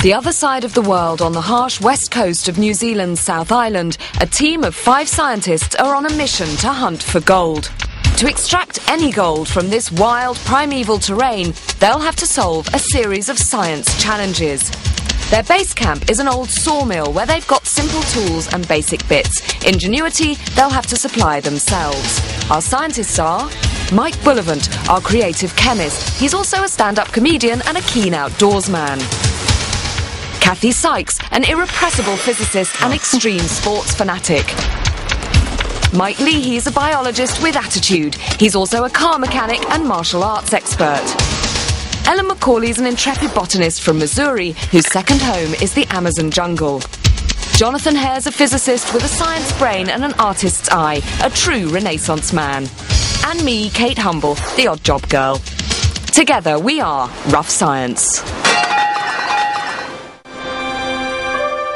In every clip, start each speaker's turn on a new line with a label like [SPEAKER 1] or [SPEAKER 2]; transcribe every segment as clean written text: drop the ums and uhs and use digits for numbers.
[SPEAKER 1] The other side of the world, on the harsh west coast of New Zealand's South Island, a team of 5 scientists are on a mission to hunt for gold. To extract any gold from this wild, primeval terrain, they'll have to solve a series of science challenges. Their base camp is an old sawmill where they've got simple tools and basic bits. Ingenuity, they'll have to supply themselves. Our scientists are Mike Bullivant, our creative chemist. He's also a stand-up comedian and a keen outdoorsman. Kathy Sykes, an irrepressible physicist and extreme sports fanatic. Mike Leahy's a biologist with attitude. He's also a car mechanic and martial arts expert. Ellen McCauley's an intrepid botanist from Missouri, whose second home is the Amazon jungle. Jonathan Hare's a physicist with a science brain and an artist's eye, a true Renaissance man. And me, Kate Humble, the odd job girl. Together we are Rough Science.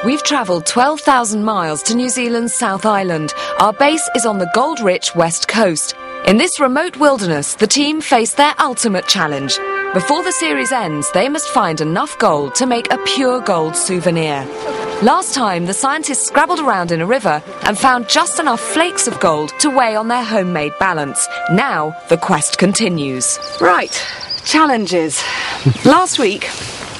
[SPEAKER 1] We've travelled 12,000 miles to New Zealand's South Island. Our base is on the gold-rich west coast. In this remote wilderness, the team face their ultimate challenge. Before the series ends, they must find enough gold to make a pure gold souvenir. Last time, the scientists scrabbled around in a river and found just enough flakes of gold to weigh on their homemade balance. Now, the quest continues. Right, challenges. Last week,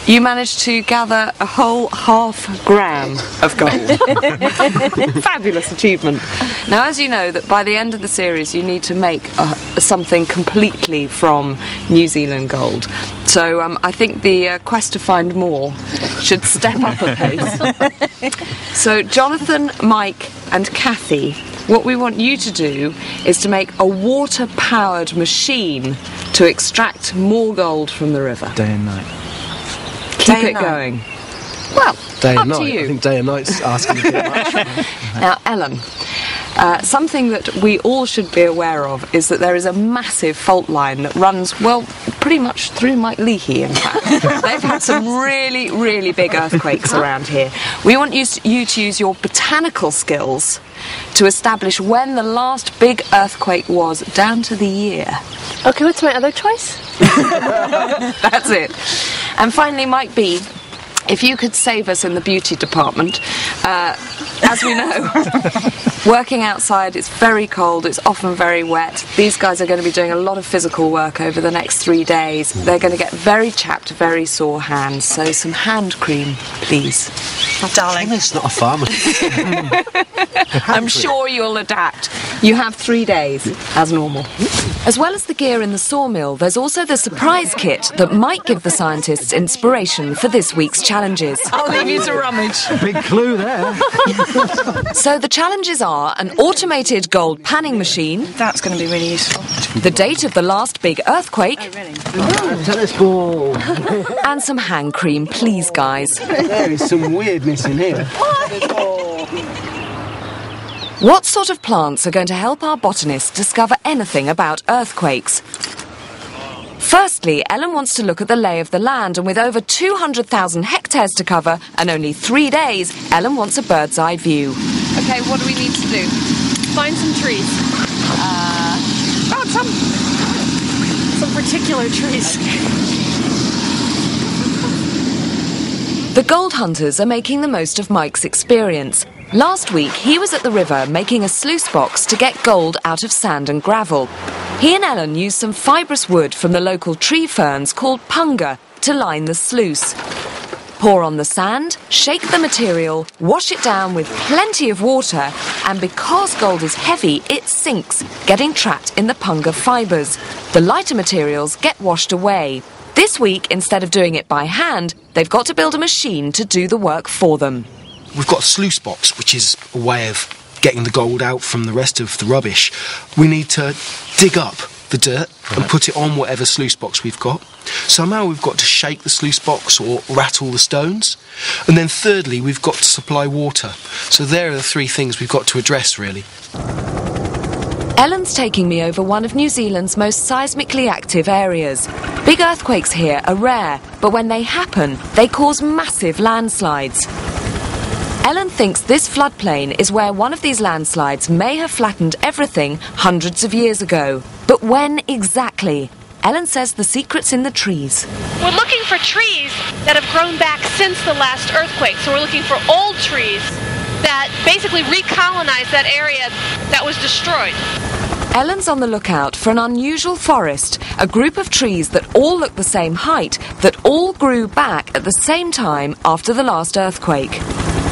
[SPEAKER 1] you managed to gather a whole ½ gram of gold. Fabulous achievement. Now, as you know, that by the end of the series, you need to make something completely from New Zealand gold. So I think the quest to find more should step up a pace. So Jonathan, Mike and Kathy, what we want you to do is to make a water-powered machine to extract more gold from the river.
[SPEAKER 2] Day and night.
[SPEAKER 1] Keep it going. Well,
[SPEAKER 2] day and
[SPEAKER 1] up
[SPEAKER 2] night.
[SPEAKER 1] to you.
[SPEAKER 2] I think day and night's asking a bit much.
[SPEAKER 1] Now, Ellen, something that we all should be aware of is that there is a massive fault line that runs, well, pretty much through Mike Leahy, in fact. They've had some really, really big earthquakes around here. We want you to use your botanical skills to establish when the last big earthquake was, down to the year.
[SPEAKER 3] Okay, what's my other choice?
[SPEAKER 1] That's it. And finally, Mike B, if you could save us in the beauty department. As we know, working outside, it's very cold, it's often very wet. These guys are going to be doing a lot of physical work over the next 3 days. They're going to get very chapped, very sore hands. So some hand cream, please.
[SPEAKER 3] Darling.
[SPEAKER 2] It's not a farmer.
[SPEAKER 1] I'm sure you'll adapt. You have 3 days, as normal. As well as the gear in the sawmill, there's also the surprise kit that might give the scientists inspiration for this week's challenges. I'll leave you to rummage.
[SPEAKER 2] Big clue there.
[SPEAKER 1] So the challenges are an automated gold panning machine.
[SPEAKER 3] That's going to be really useful.
[SPEAKER 1] The date of the last big earthquake.
[SPEAKER 2] Tennis ball.
[SPEAKER 1] And some hand cream, please, guys.
[SPEAKER 2] There is some weirdness in here.
[SPEAKER 1] What sort of plants are going to help our botanists discover anything about earthquakes? Firstly, Ellen wants to look at the lay of the land, and with over 200,000 hectares to cover and only 3 days, Ellen wants a bird's eye view. OK, what do we need to do?
[SPEAKER 3] Find some trees.
[SPEAKER 1] Found some
[SPEAKER 3] particular trees.
[SPEAKER 1] The gold hunters are making the most of Mike's experience. Last week, he was at the river making a sluice box to get gold out of sand and gravel. He and Ellen used some fibrous wood from the local tree ferns called punga to line the sluice. Pour on the sand, shake the material, wash it down with plenty of water, and because gold is heavy, it sinks, getting trapped in the punga fibres. The lighter materials get washed away. This week, instead of doing it by hand, they've got to build a machine to do the work for them.
[SPEAKER 4] We've got a sluice box, which is a way of getting the gold out from the rest of the rubbish. We need to dig up the dirt and put it on whatever sluice box we've got. Somehow we've got to shake the sluice box or rattle the stones. And then thirdly, we've got to supply water. So there are the 3 things we've got to address, really.
[SPEAKER 1] Ellen's taking me over one of New Zealand's most seismically active areas. Big earthquakes here are rare, but when they happen, they cause massive landslides. Ellen thinks this floodplain is where one of these landslides may have flattened everything hundreds of years ago. But when exactly? Ellen says the secret's in the trees.
[SPEAKER 5] We're looking for trees that have grown back since the last earthquake. So we're looking for old trees that basically recolonize that area that was destroyed.
[SPEAKER 1] Ellen's on the lookout for an unusual forest, a group of trees that all look the same height, that all grew back at the same time after the last earthquake.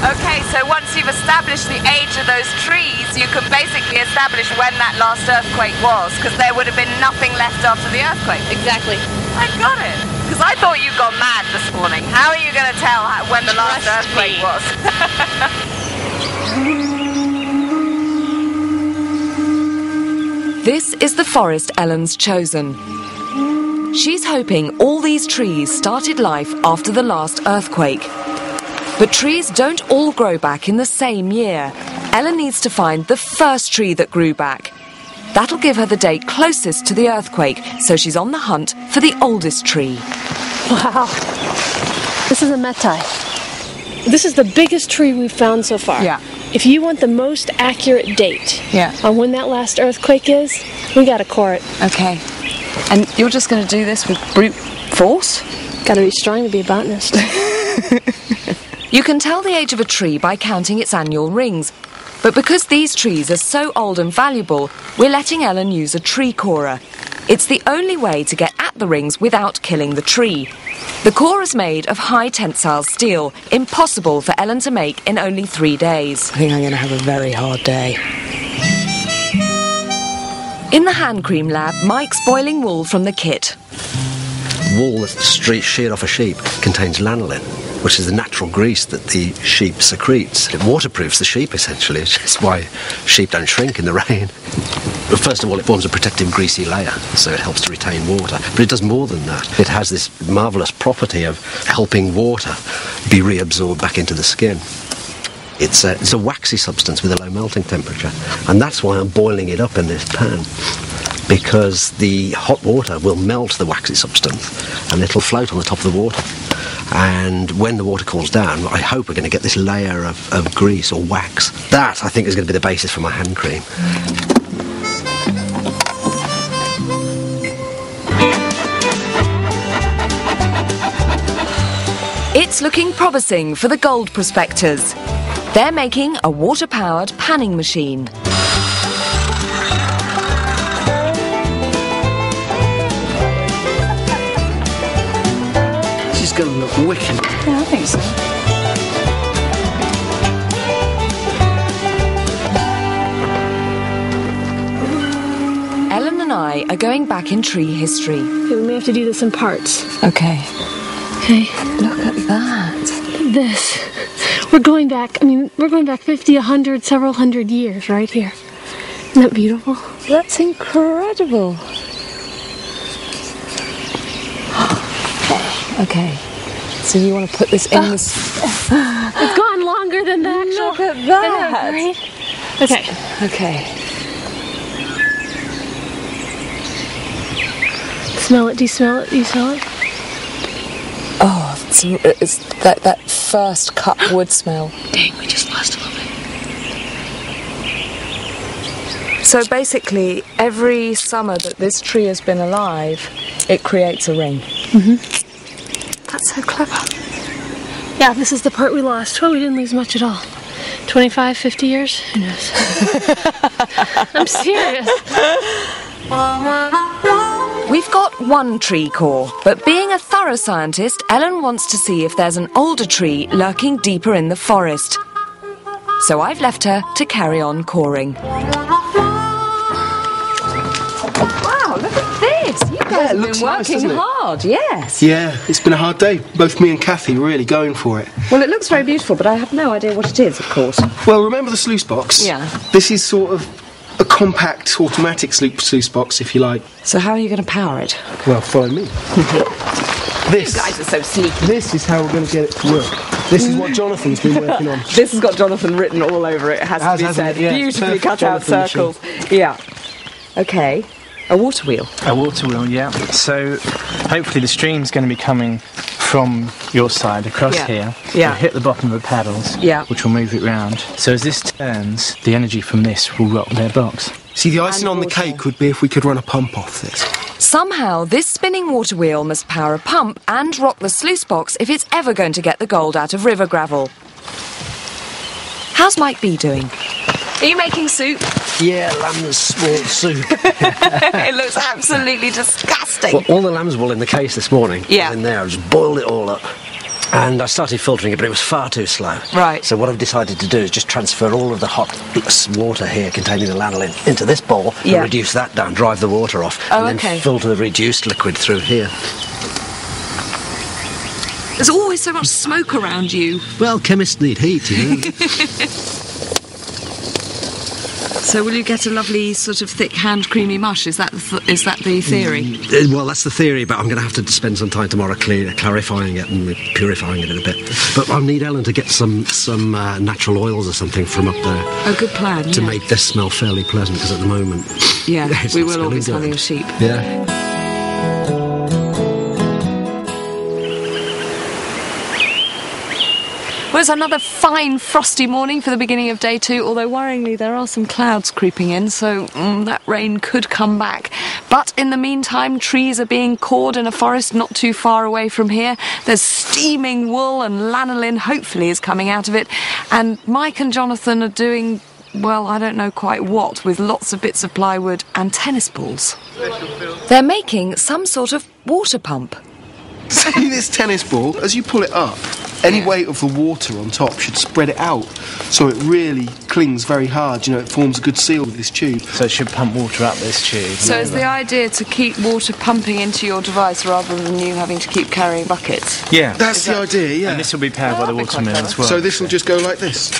[SPEAKER 6] Okay, so once you've established the age of those trees, you can basically establish when that last earthquake was, because there would have been nothing left after the earthquake.
[SPEAKER 5] Exactly.
[SPEAKER 6] I got it. Because I thought you got mad this morning. How are you going to tell when the last earthquake was?
[SPEAKER 1] This is the forest Ellen's chosen. She's hoping all these trees started life after the last earthquake. But trees don't all grow back in the same year. Ellen needs to find the first tree that grew back. That'll give her the date closest to the earthquake, so she's on the hunt for the oldest tree.
[SPEAKER 5] Wow. This is a metai. This is the biggest tree we've found so far.
[SPEAKER 3] Yeah.
[SPEAKER 5] If you want the most accurate date
[SPEAKER 3] Yeah.
[SPEAKER 5] on when that last earthquake is, we gotta core it.
[SPEAKER 3] Okay. And you're just going to do this with brute force?
[SPEAKER 5] Gotta be strong to be a botanist.
[SPEAKER 1] You can tell the age of a tree by counting its annual rings. But because these trees are so old and valuable, we're letting Ellen use a tree corer. It's the only way to get at the rings without killing the tree. The core is made of high tensile steel, impossible for Ellen to make in only 3 days.
[SPEAKER 3] I think I'm going to have a very hard day.
[SPEAKER 1] In the hand cream lab, Mike's boiling wool from the kit.
[SPEAKER 7] Wool that's sheared off a sheep contains lanolin, which is the natural grease that the sheep secretes. It waterproofs the sheep, essentially, which is why sheep don't shrink in the rain. But first of all, it forms a protective greasy layer, so it helps to retain water. But it does more than that. It has this marvellous property of helping water be reabsorbed back into the skin. It's a waxy substance with a low melting temperature, and that's why I'm boiling it up in this pan, because the hot water will melt the waxy substance and it'll float on the top of the water. And when the water cools down, I hope we're going to get this layer of grease or wax. That, I think, is going to be the basis for my hand cream.
[SPEAKER 1] It's looking promising for the gold prospectors. They're making a water-powered panning machine.
[SPEAKER 2] This is going to look wicked.
[SPEAKER 3] Yeah, I think so.
[SPEAKER 1] Ellen and I are going back in tree history.
[SPEAKER 5] Okay, we may have to do this in parts.
[SPEAKER 3] Okay.
[SPEAKER 5] Okay.
[SPEAKER 3] Look at that.
[SPEAKER 5] This. We're going back 50, 100, several hundred years right here. Isn't that beautiful?
[SPEAKER 3] That's incredible. Okay. So you want to put this in this...
[SPEAKER 5] It's gone longer than the actual...
[SPEAKER 3] Look at that.
[SPEAKER 5] Right? Okay.
[SPEAKER 3] Okay.
[SPEAKER 5] Smell it. Do you smell it? Do you smell it?
[SPEAKER 3] Oh, it's that first cut wood smell.
[SPEAKER 5] Dang, we just lost a little bit.
[SPEAKER 3] So basically, every summer that this tree has been alive, it creates a ring.
[SPEAKER 5] Mm-hmm.
[SPEAKER 3] That's so clever.
[SPEAKER 5] Yeah, this is the part we lost. Well, we didn't lose much at all. 25, 50 years? Who knows? I'm serious.
[SPEAKER 1] We've got one tree core, but being a thorough scientist, Ellen wants to see if there's an older tree lurking deeper in the forest. So I've left her to carry on coring.
[SPEAKER 3] Wow, look at this. You guys have
[SPEAKER 2] looks
[SPEAKER 3] been
[SPEAKER 2] nice,
[SPEAKER 3] working
[SPEAKER 2] doesn't it?
[SPEAKER 3] hard, yes.
[SPEAKER 4] Yeah, it's been a hard day. Both me and Kathy really going for it.
[SPEAKER 3] Well, it looks very beautiful, but I have no idea what it is, of course.
[SPEAKER 4] Well, remember the sluice box?
[SPEAKER 3] Yeah.
[SPEAKER 4] This is sort of a compact automatic sluice box, if you like.
[SPEAKER 3] So how are you going to power it?
[SPEAKER 4] Well, follow me. This.
[SPEAKER 3] You guys are so sneaky.
[SPEAKER 4] This is how we're going to get it to work. This is what Jonathan's been working on.
[SPEAKER 3] This has got Jonathan written all over it, has to be
[SPEAKER 4] hasn't
[SPEAKER 3] said.
[SPEAKER 4] it? Yeah, it's
[SPEAKER 3] Beautifully
[SPEAKER 4] perfect
[SPEAKER 3] cut out
[SPEAKER 4] Jonathan
[SPEAKER 3] circles. Yeah. Okay. A water wheel.
[SPEAKER 8] A water wheel, yeah. So hopefully the stream's going to be coming from your side across here.
[SPEAKER 3] Yeah.
[SPEAKER 8] It'll hit the bottom of the paddles,
[SPEAKER 3] Yeah.
[SPEAKER 8] which will move it round. So as this turns, the energy from this will rock their box.
[SPEAKER 4] See, the icing on the cake would be if we could run a pump off this.
[SPEAKER 1] Somehow, this spinning water wheel must power a pump and rock the sluice box if it's ever going to get the gold out of river gravel. How's Mike B doing? Are you making soup?
[SPEAKER 7] Yeah, lamb's wool soup.
[SPEAKER 1] It looks absolutely disgusting.
[SPEAKER 7] Well, all the lamb's wool in the case this morning
[SPEAKER 1] Yeah.
[SPEAKER 7] was in there. I just boiled it all up. And I started filtering it, but it was far too slow.
[SPEAKER 1] Right.
[SPEAKER 7] So what I've decided to do is just transfer all of the hot water here containing the lanolin into this bowl
[SPEAKER 1] Yeah.
[SPEAKER 7] and reduce that down, drive the water off,
[SPEAKER 1] Oh,
[SPEAKER 7] and
[SPEAKER 1] okay.
[SPEAKER 7] then filter the reduced liquid through here.
[SPEAKER 1] There's always so much smoke around you.
[SPEAKER 7] Well, chemists need heat, you know.
[SPEAKER 1] So will you get a lovely sort of thick hand creamy mush? Is that the theory?
[SPEAKER 7] Well, that's the theory, but I'm going to have to spend some time tomorrow clarifying it and purifying it a bit. But I'll need Ellen to get some natural oils or something from up there
[SPEAKER 1] Oh, good plan.
[SPEAKER 7] to
[SPEAKER 1] yeah.
[SPEAKER 7] make this smell fairly pleasant, because at the moment...
[SPEAKER 1] Yeah,
[SPEAKER 7] it's
[SPEAKER 1] we
[SPEAKER 7] not
[SPEAKER 1] will all be
[SPEAKER 7] smelling good.
[SPEAKER 1] smelling of sheep.
[SPEAKER 7] Yeah.
[SPEAKER 1] Well, it's another fine frosty morning for the beginning of day 2, although worryingly there are some clouds creeping in, so that rain could come back. But in the meantime, trees are being cored in a forest not too far away from here. There's steaming wool and lanolin hopefully is coming out of it. And Mike and Jonathan are doing, well, I don't know quite what, with lots of bits of plywood and tennis balls. They're making some sort of water pump.
[SPEAKER 4] See this tennis ball? As you pull it up, any weight of the water on top should spread it out, so it really clings very hard. You know, it forms a good seal with this tube.
[SPEAKER 8] So it should pump water up this tube.
[SPEAKER 1] So is the idea to keep water pumping into your device rather than you having to keep carrying buckets?
[SPEAKER 8] Yeah.
[SPEAKER 4] That's the idea, yeah.
[SPEAKER 8] And this will be powered by the
[SPEAKER 1] that'd be
[SPEAKER 8] water
[SPEAKER 1] quite
[SPEAKER 8] mill as well.
[SPEAKER 4] So this will just go like this.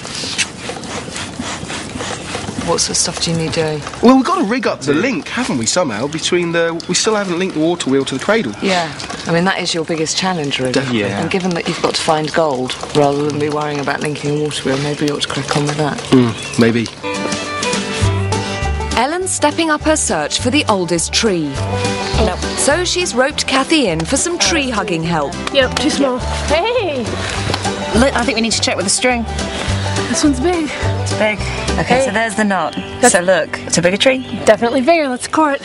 [SPEAKER 1] What sort of stuff do you need doing?
[SPEAKER 4] Well, we've got to rig up the link, haven't we, somehow, between the... We still haven't linked the water wheel to the cradle.
[SPEAKER 1] Yeah, I mean, that is your biggest challenge, really.
[SPEAKER 4] Definitely.
[SPEAKER 8] Yeah.
[SPEAKER 1] And given that you've got to find gold, rather than be worrying about linking a water wheel, maybe you ought to crack on with that.
[SPEAKER 4] Maybe.
[SPEAKER 1] Ellen's stepping up her search for the oldest tree.
[SPEAKER 9] Nope.
[SPEAKER 1] So she's roped Kathy in for some tree-hugging help.
[SPEAKER 9] Yep, too small. Hey! Look, I think we need to check with the string. This one's big.
[SPEAKER 10] It's big. Okay, so there's the knot. So look, it's a bigger tree.
[SPEAKER 9] Definitely bigger. Let's core it.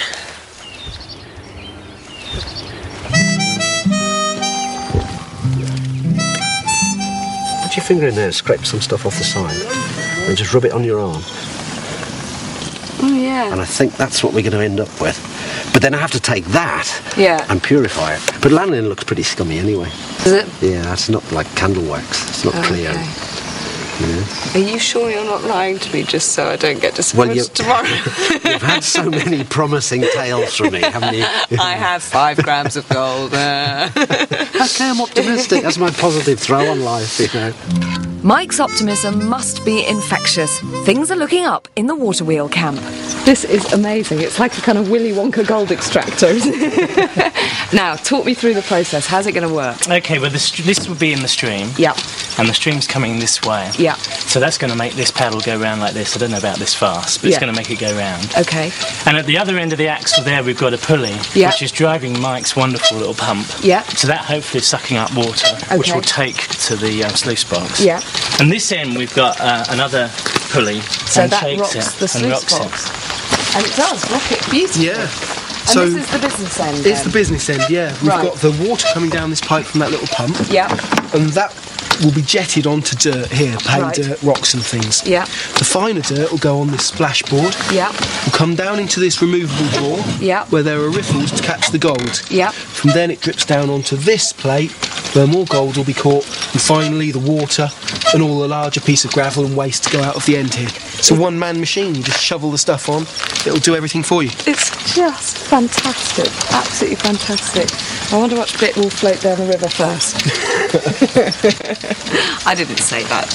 [SPEAKER 7] Put your finger in there and scrape some stuff off the side and just rub it on your arm.
[SPEAKER 1] Oh, yeah.
[SPEAKER 7] And I think that's what we're going to end up with. But then I have to take that
[SPEAKER 1] Yeah.
[SPEAKER 7] and purify it. But lanolin looks pretty scummy anyway.
[SPEAKER 1] Is it?
[SPEAKER 7] Yeah, it's not like candle wax. It's not clear.
[SPEAKER 1] Okay.
[SPEAKER 7] You know?
[SPEAKER 1] Are you sure you're not lying to me just so I don't get disappointed tomorrow?
[SPEAKER 7] You've had so many promising tales from me, haven't you?
[SPEAKER 1] I have 5 grams of gold.
[SPEAKER 7] Okay, I'm optimistic. That's my positive throw on life, you know.
[SPEAKER 1] Mike's optimism must be infectious. Things are looking up in the water wheel camp.
[SPEAKER 3] This is amazing. It's like a kind of Willy Wonka gold extractor, isn't it?
[SPEAKER 1] Now, talk me through the process. How's it going to work?
[SPEAKER 8] Okay, well this will be in the stream.
[SPEAKER 1] Yep.
[SPEAKER 8] And the stream's coming this way.
[SPEAKER 1] Yeah.
[SPEAKER 8] So that's going to make this paddle go round like this. I don't know about this fast, but
[SPEAKER 1] Yeah.
[SPEAKER 8] it's going to make it go round.
[SPEAKER 1] Okay.
[SPEAKER 8] And at the other end of the axle there, we've got a pulley,
[SPEAKER 1] Yeah.
[SPEAKER 8] which is driving Mike's wonderful little pump.
[SPEAKER 1] Yeah.
[SPEAKER 8] So that hopefully is sucking up water, which
[SPEAKER 1] Okay.
[SPEAKER 8] will take to the sluice box.
[SPEAKER 1] Yeah.
[SPEAKER 8] And this end, we've got another pulley,
[SPEAKER 1] So
[SPEAKER 8] and
[SPEAKER 1] that
[SPEAKER 8] shakes
[SPEAKER 1] rocks
[SPEAKER 8] it
[SPEAKER 1] the
[SPEAKER 8] and
[SPEAKER 1] sluice
[SPEAKER 8] rocks
[SPEAKER 1] box.
[SPEAKER 8] it.
[SPEAKER 1] And it does rock it beautifully.
[SPEAKER 4] Yeah.
[SPEAKER 1] And
[SPEAKER 4] So
[SPEAKER 1] this is the business end.
[SPEAKER 4] it's
[SPEAKER 1] then?
[SPEAKER 4] the business end, yeah. We've
[SPEAKER 1] Right.
[SPEAKER 4] got the water coming down this pipe from that little pump.
[SPEAKER 1] Yeah.
[SPEAKER 4] And that will be jetted onto dirt here, hay
[SPEAKER 1] Right.
[SPEAKER 4] dirt, rocks and things.
[SPEAKER 1] Yeah.
[SPEAKER 4] The finer dirt will go on this splashboard.
[SPEAKER 1] Yeah.
[SPEAKER 4] Will come down into this removable drawer.
[SPEAKER 1] Yeah.
[SPEAKER 4] Where there are riffles to catch the gold.
[SPEAKER 1] Yeah.
[SPEAKER 4] From then it drips down onto this plate where more gold will be caught, and finally the water and all the larger piece of gravel and waste to go out of the end here. It's a one-man machine. You just shovel the stuff on, it'll do everything for you.
[SPEAKER 3] It's just fantastic. Absolutely fantastic. I wonder which bit will float down the river first.
[SPEAKER 1] I didn't say that.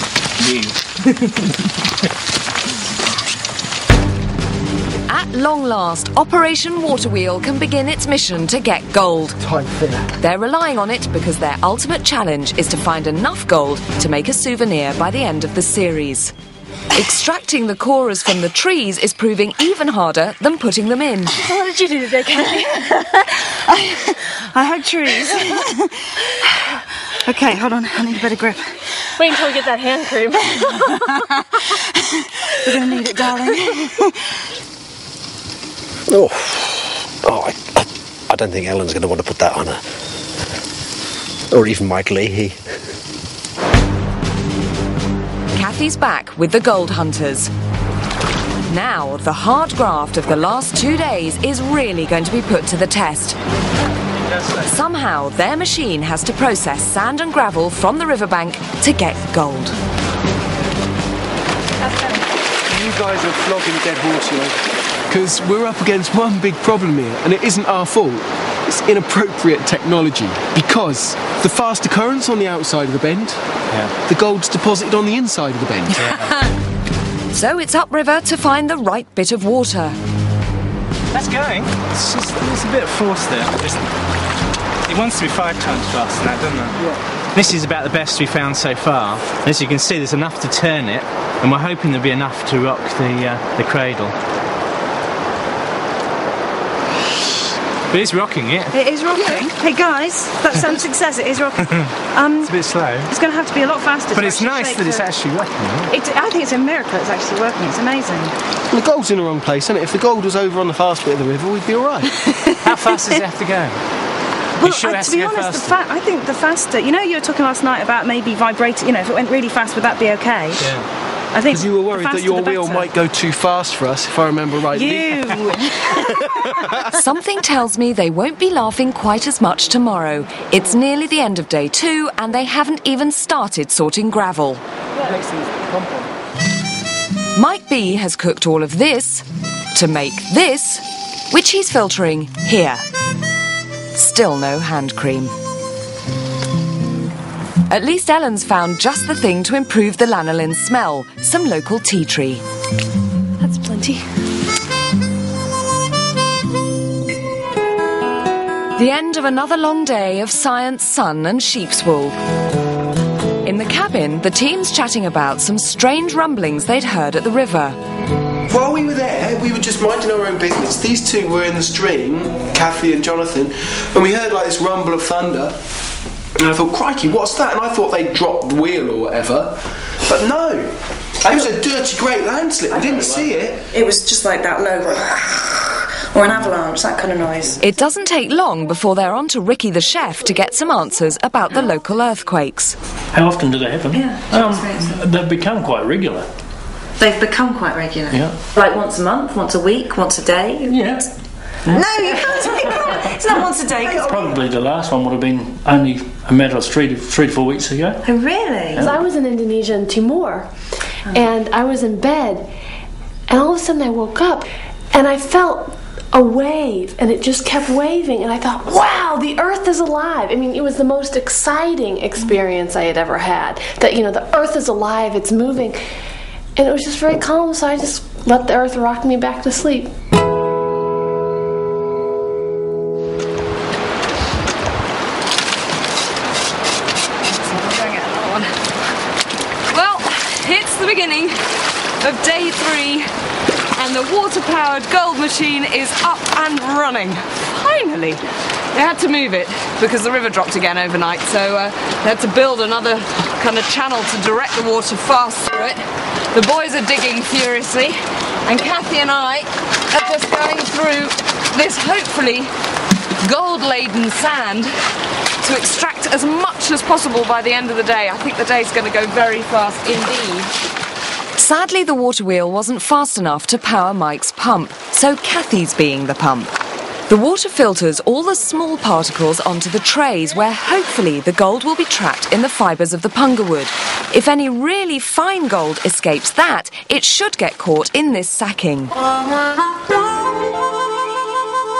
[SPEAKER 1] At long last, Operation Water Wheel can begin its mission to get gold.
[SPEAKER 4] Tight thinner.
[SPEAKER 1] They're relying on it because their ultimate challenge is to find enough gold to make a souvenir by the end of the series. Extracting the corers from the trees is proving even harder than putting them in.
[SPEAKER 9] What did you do today, Kathy?
[SPEAKER 10] I hug trees. Okay, hold on. I need a better grip.
[SPEAKER 9] Wait until we get that hand cream.
[SPEAKER 10] We're going to need it, darling.
[SPEAKER 7] Oh, I don't think Ellen's going to want to put that on her. Or even Mike Leahy.
[SPEAKER 1] Kathy's back with the gold hunters. Now, the hard graft of the last 2 days is really going to be put to the test. Somehow, their machine has to process sand and gravel from the riverbank to get gold.
[SPEAKER 4] You guys are flogging dead horse, you know, because we're up against one big problem here, and it isn't our fault. It's inappropriate technology, because the faster current's on the outside of the bend, the gold's deposited on the inside of the bend.
[SPEAKER 1] So it's upriver to find the right bit of water.
[SPEAKER 8] That's going. It's a bit of force there. It wants to be 5 times faster now, doesn't it? Yeah. This is about the best we've found so far. As you can see, there's enough to turn it, and we're hoping there'll be enough to rock the cradle. But it's rocking it.
[SPEAKER 9] It is rocking. Hey guys, that's some success. It is rocking.
[SPEAKER 8] It's a bit slow.
[SPEAKER 9] It's going to have to be a lot faster.
[SPEAKER 8] But it's nice that it's actually working.
[SPEAKER 9] I think it's a miracle it's actually working. It's amazing.
[SPEAKER 4] The gold's in the wrong place, isn't it? If the gold was over on the fast bit of the river, we'd be all right.
[SPEAKER 8] How fast does it have to go?
[SPEAKER 9] Well,
[SPEAKER 8] sure
[SPEAKER 9] to be honest, I think the faster. You know, you were talking last night about maybe vibrating. You know, if it went really fast, would that be okay?
[SPEAKER 8] Yeah.
[SPEAKER 9] I think
[SPEAKER 4] because you were worried that your wheel might go too fast for us, if I remember rightly.
[SPEAKER 1] Something tells me they won't be laughing quite as much tomorrow. It's nearly the end of day 2, and they haven't even started sorting gravel. Mike B has cooked all of this to make this, which he's filtering here. Still no hand cream. At least Ellen's found just the thing to improve the lanolin smell, some local tea tree.
[SPEAKER 9] That's plenty.
[SPEAKER 1] The end of another long day of science, sun and sheep's wool. In the cabin, the team's chatting about some strange rumblings they'd heard at the river.
[SPEAKER 4] While we were there, we were just minding our own business. These two were in the stream, Kathy and Jonathan, and we heard like this rumble of thunder. And I thought, crikey, what's that? And I thought they'd dropped the wheel or whatever. But no, it was a dirty great landslip. I didn't see it.
[SPEAKER 10] It was just like that low, or an avalanche, that kind of noise.
[SPEAKER 1] It doesn't take long before they're on to Ricky the chef to get some answers about the local earthquakes.
[SPEAKER 11] How often do they happen?
[SPEAKER 10] Yeah,
[SPEAKER 11] they've become quite regular.
[SPEAKER 10] They've become quite regular?
[SPEAKER 11] Yeah.
[SPEAKER 10] Like once a month, once a week, once a day?
[SPEAKER 11] Yeah.
[SPEAKER 10] No, you can't say that. It's not once a day.
[SPEAKER 11] Probably the last one would have been only a matter of 3 to 4 weeks ago.
[SPEAKER 10] Oh, really?
[SPEAKER 12] Because I was in Indonesia and Timor, and I was in bed, and all of a sudden I woke up, and I felt a wave, and it just kept waving, and I thought, wow, the earth is alive. I mean, it was the most exciting experience I had ever had. That, you know, the earth is alive, it's moving, and it was just very calm, so I just let the earth rock me back to sleep.
[SPEAKER 3] The beginning of day 3, and the water-powered gold machine is up and running. Finally! They had to move it because the river dropped again overnight, so they had to build another kind of channel to direct the water fast through it. The boys are digging furiously, and Kathy and I are just going through this hopefully gold-laden sand to extract as much as possible by the end of the day. I think the day's going to go very fast indeed.
[SPEAKER 1] Sadly, the water wheel wasn't fast enough to power Mike's pump, so Kathy's being the pump. The water filters all the small particles onto the trays where hopefully the gold will be trapped in the fibres of the punga wood. If any really fine gold escapes that, it should get caught in this sacking.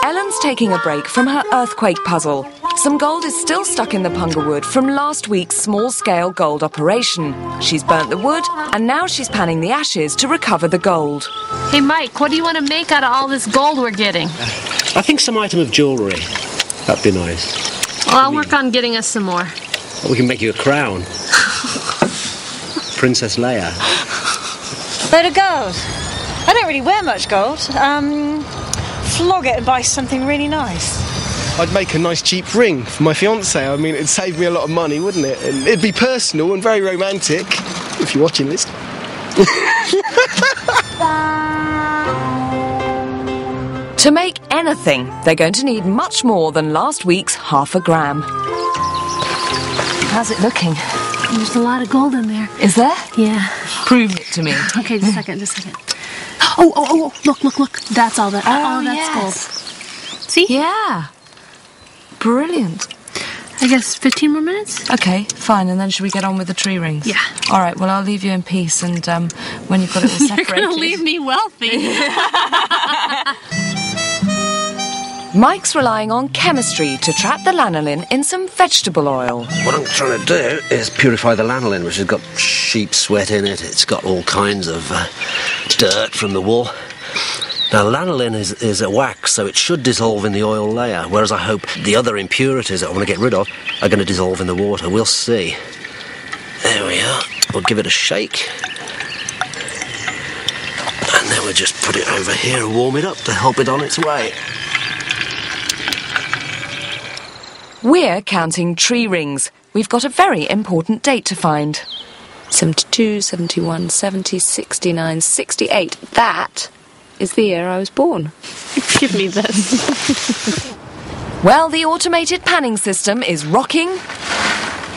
[SPEAKER 1] Ellen's taking a break from her earthquake puzzle. Some gold is still stuck in the punga wood from last week's small-scale gold operation. She's burnt the wood, and now she's panning the ashes to recover the gold.
[SPEAKER 12] Hey, Mike, what do you want to make out of all this gold we're getting?
[SPEAKER 7] I think some item of jewellery. That'd be nice.
[SPEAKER 12] Well, I'll work on getting us some more.
[SPEAKER 7] We can make you a crown. Princess Leia.
[SPEAKER 9] Load of gold. I don't really wear much gold. Flog it and buy something really nice.
[SPEAKER 4] I'd make a nice cheap ring for my fiancée. I mean, it'd save me a lot of money, wouldn't it? And it'd be personal and very romantic, if you're watching this.
[SPEAKER 1] To make anything, they're going to need much more than last week's 1/2 gram. How's it looking?
[SPEAKER 12] There's a lot of gold in there.
[SPEAKER 1] Is there?
[SPEAKER 12] Yeah.
[SPEAKER 1] Prove it to me.
[SPEAKER 12] Okay, just a second. Oh, look. That's all that.
[SPEAKER 1] Oh,
[SPEAKER 12] that's
[SPEAKER 1] yes.
[SPEAKER 12] gold. See?
[SPEAKER 1] Yeah. Brilliant.
[SPEAKER 12] I guess 15 more minutes?
[SPEAKER 1] Okay, fine, and then should we get on with the tree rings?
[SPEAKER 12] Yeah.
[SPEAKER 1] All right, well, I'll leave you in peace, and when you've got it all separated...
[SPEAKER 12] You're going to leave me wealthy.
[SPEAKER 1] Mike's relying on chemistry to trap the lanolin in some vegetable oil.
[SPEAKER 7] What I'm trying to do is purify the lanolin, which has got sheep sweat in it. It's got all kinds of dirt from the wool. Now, lanolin is a wax, so it should dissolve in the oil layer, whereas I hope the other impurities that I want to get rid of are going to dissolve in the water. We'll see. There we are. We'll give it a shake. And then we'll just put it over here and warm it up to help it on its way.
[SPEAKER 1] We're counting tree rings. We've got a very important date to find. 72, 71, 70, 69, 68. That is the year I was born.
[SPEAKER 12] Give me this.
[SPEAKER 1] Well, the automated panning system is rocking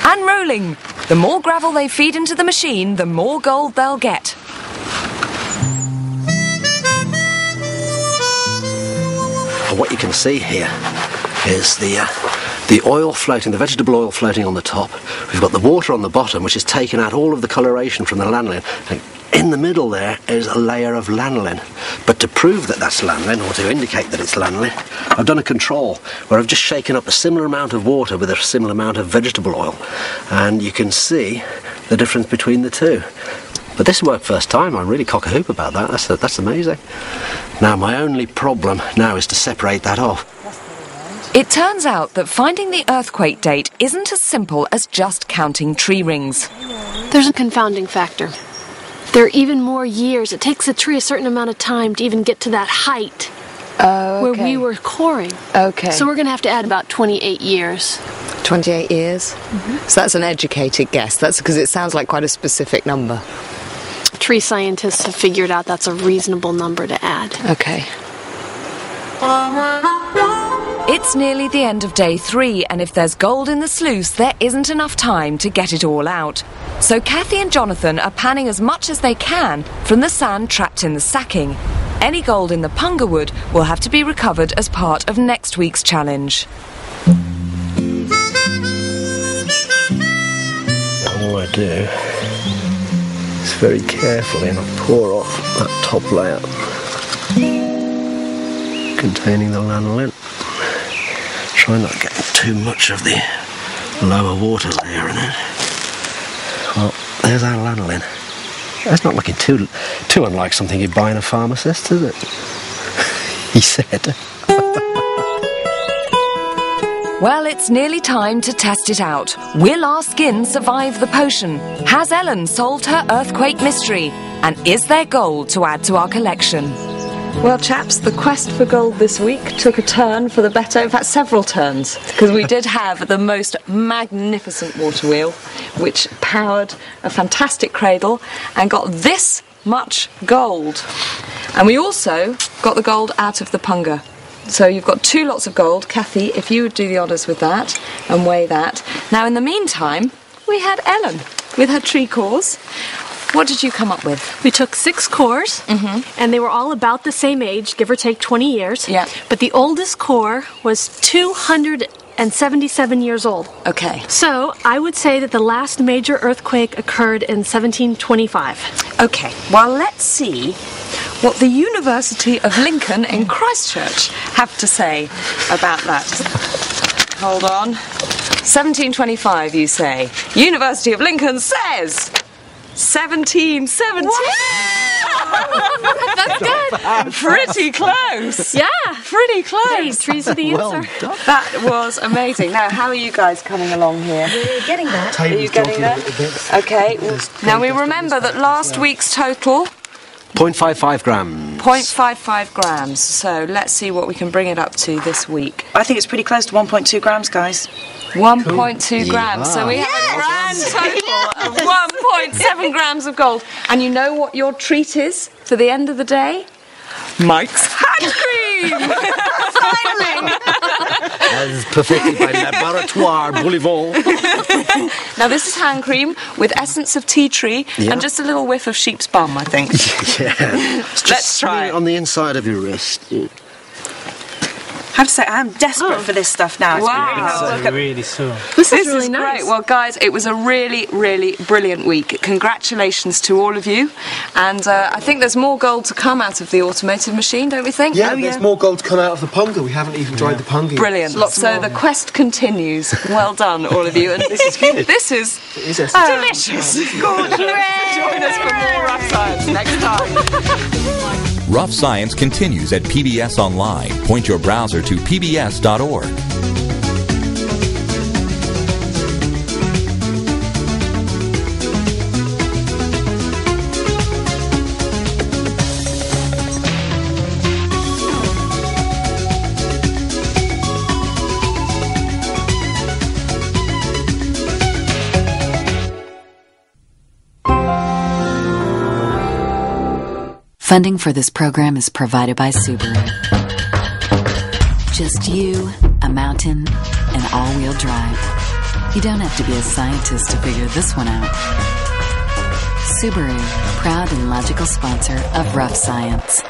[SPEAKER 1] and rolling. The more gravel they feed into the machine, the more gold they'll get.
[SPEAKER 7] And what you can see here is the oil floating, the vegetable oil floating on the top. We've got the water on the bottom, which has taken out all of the coloration from the lanolin. And in the middle there is a layer of lanolin. But to prove that that's lanolin, or to indicate that it's lanolin, I've done a control where I've just shaken up a similar amount of water with a similar amount of vegetable oil. And you can see the difference between the two. But this worked first time. I'm really cock-a-hoop about that. That's amazing. Now, my only problem now is to separate that off.
[SPEAKER 1] It turns out that finding the earthquake date isn't as simple as just counting tree rings.
[SPEAKER 12] There's a confounding factor. There are even more years. It takes a tree a certain amount of time to even get to that height where we were coring.
[SPEAKER 13] Okay.
[SPEAKER 12] So we're going to have to add about 28 years.
[SPEAKER 13] 28 years? Mm-hmm. So that's an educated guess. That's because it sounds like quite a specific number.
[SPEAKER 12] Tree scientists have figured out that's a reasonable number to add.
[SPEAKER 13] Okay.
[SPEAKER 1] It's nearly the end of day 3, and if there's gold in the sluice, there isn't enough time to get it all out. So Kathy and Jonathan are panning as much as they can from the sand trapped in the sacking. Any gold in the punga wood will have to be recovered as part of next week's challenge.
[SPEAKER 7] All I do is very carefully, and I pour off that top layer containing the lanolin. Try not to get too much of the lower water layer in it. Well, there's our lanolin. That's not looking too unlike something you'd buy in a pharmacist, is it? He said.
[SPEAKER 1] Well, it's nearly time to test it out. Will our skin survive the potion? Has Ellen solved her earthquake mystery? And is there gold to add to our collection?
[SPEAKER 3] Well, chaps, the quest for gold this week took a turn for the better. In fact, several turns, because we did have the most magnificent water wheel, which powered a fantastic cradle and got this much gold. And we also got the gold out of the punga. So you've got 2 lots of gold. Kathy, if you would do the honours with that and weigh that. Now, in the meantime, we had Ellen with her tree cores. What did you come up with?
[SPEAKER 12] We took 6 cores, and they were all about the same age, give or take 20 years.
[SPEAKER 3] Yeah.
[SPEAKER 12] But the oldest core was 277 years old.
[SPEAKER 3] Okay.
[SPEAKER 12] So I would say that the last major earthquake occurred in 1725.
[SPEAKER 3] Okay, well, let's see what the University of Lincoln in Christchurch have to say about that. Hold on. 1725, you say. University of Lincoln says 1770.
[SPEAKER 12] That's good.
[SPEAKER 3] Pretty close.
[SPEAKER 12] Yeah.
[SPEAKER 3] Pretty close.
[SPEAKER 12] Trees are the answer.
[SPEAKER 3] That was amazing. Now, how are you guys coming along here?
[SPEAKER 10] We're getting there.
[SPEAKER 3] Are you getting there? Okay. Now, we remember that last week's total...
[SPEAKER 7] 0.55 grams.
[SPEAKER 3] 0.55 grams. So let's see what we can bring it up to this week.
[SPEAKER 10] I think it's pretty close to 1.2 grams, guys.
[SPEAKER 3] 1.2 grams. So we have a grand total of 1.7 grams of gold. And you know what your treat is for the end of the day? Mike's hand cream! cream! Finally!
[SPEAKER 7] As perfected by Laboratoire Boulevard.
[SPEAKER 3] Now this is hand cream with essence of tea tree and just a little whiff of sheep's bum, I think.
[SPEAKER 7] Yeah.
[SPEAKER 3] Let's try it.
[SPEAKER 7] On the inside of your wrist.
[SPEAKER 10] I have to say, I am desperate for this stuff now. It's
[SPEAKER 8] Really sore.
[SPEAKER 3] This is
[SPEAKER 12] really nice.
[SPEAKER 3] great. Well, guys, it was a really, really brilliant week. Congratulations to all of you. And I think there's more gold to come out of the automated machine, don't we think?
[SPEAKER 4] Yeah, there's more gold to come out of the punga. We haven't even tried the punga.
[SPEAKER 3] Brilliant. So the quest continues. Well done, all of you. And this is good. This is delicious. Gorgeous. Join us for more Rough Science next time.
[SPEAKER 14] Rough Science continues at PBS Online. Point your browser to pbs.org.
[SPEAKER 15] Funding for this program is provided by Subaru. Just you, a mountain, and all-wheel drive. You don't have to be a scientist to figure this one out. Subaru, proud and logical sponsor of Rough Science.